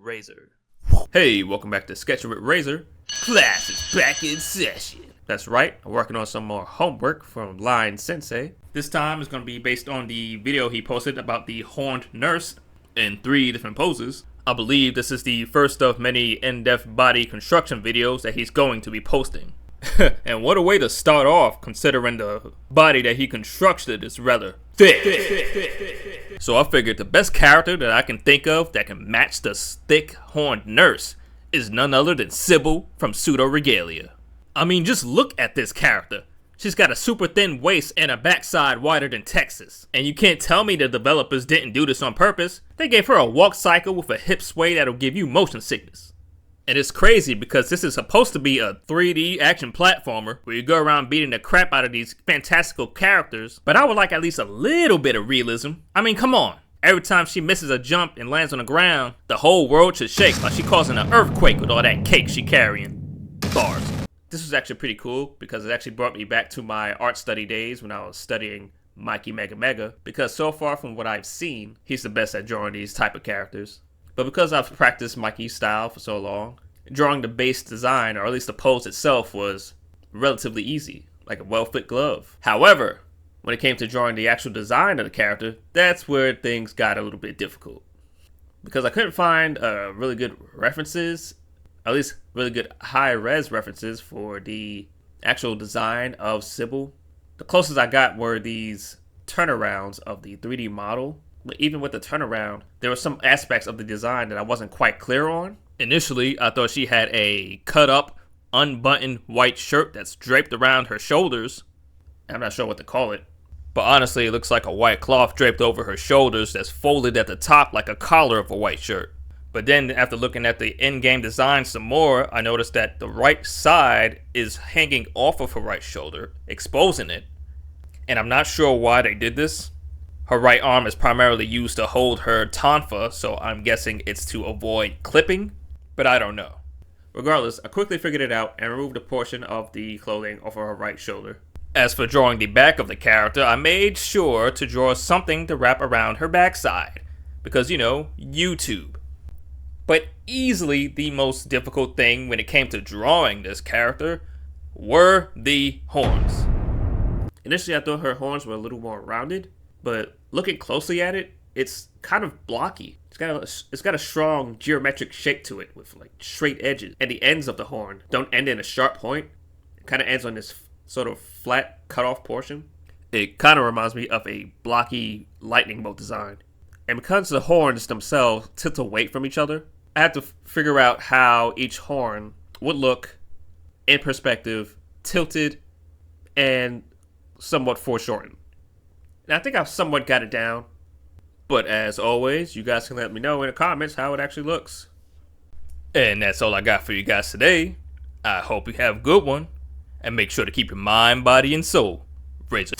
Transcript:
Rayzr. Hey, welcome back to Sketchn with Rayzr. Class is back in session. That's right, I'm working on some more homework from Line Sensei. This time is going to be based on the video he posted about the horned nurse in 3 different poses. I believe this is the first of many in-depth body construction videos that he's going to be posting. And what a way to start off, considering the body that he constructed is rather thick. So I figured the best character that I can think of that can match the thick horned nurse is none other than Sybil from Pseudoregalia. I mean, just look at this character. She's got a super thin waist and a backside wider than Texas. And you can't tell me the developers didn't do this on purpose. They gave her a walk cycle with a hip sway that'll give you motion sickness. And it's crazy because this is supposed to be a 3D action platformer where you go around beating the crap out of these fantastical characters, but I would like at least a little bit of realism. I mean, come on. Every time she misses a jump and lands on the ground, the whole world should shake like she causing an earthquake with all that cake she carrying. Bars. This was actually pretty cool because it actually brought me back to my art study days when I was studying Mikey Mega Mega, because so far from what I've seen, he's the best at drawing these type of characters. But because I've practiced Mikey's style for so long, drawing the base design, or at least the pose itself, was relatively easy, like a well-fit glove. However, when it came to drawing the actual design of the character, that's where things got a little bit difficult. Because I couldn't find really good references, at least really good high-res references for the actual design of Sybil. The closest I got were these turnarounds of the 3D model. But even with the turnaround, there were some aspects of the design that I wasn't quite clear on. Initially, I thought she had a cut-up, unbuttoned white shirt that's draped around her shoulders. I'm not sure what to call it. But honestly, it looks like a white cloth draped over her shoulders that's folded at the top like a collar of a white shirt. But then, after looking at the in-game design some more, I noticed that the right side is hanging off of her right shoulder, exposing it. And I'm not sure why they did this. Her right arm is primarily used to hold her tonfa, so I'm guessing it's to avoid clipping, but I don't know. Regardless, I quickly figured it out and removed a portion of the clothing off of her right shoulder. As for drawing the back of the character, I made sure to draw something to wrap around her backside, because, you know, YouTube. But easily the most difficult thing when it came to drawing this character were the horns. Initially, I thought her horns were a little more rounded, but looking closely at it, it's kind of blocky. It's got a strong geometric shape to it with like straight edges. And the ends of the horn don't end in a sharp point. It kind of ends on this sort of flat cut-off portion. It kind of reminds me of a blocky lightning bolt design. And because the horns themselves tilt away from each other, I had to figure out how each horn would look in perspective, tilted, and somewhat foreshortened. And I think I've somewhat got it down. But as always, you guys can let me know in the comments how it actually looks. And that's all I got for you guys today. I hope you have a good one. And make sure to keep your mind, body, and soul Rayzr.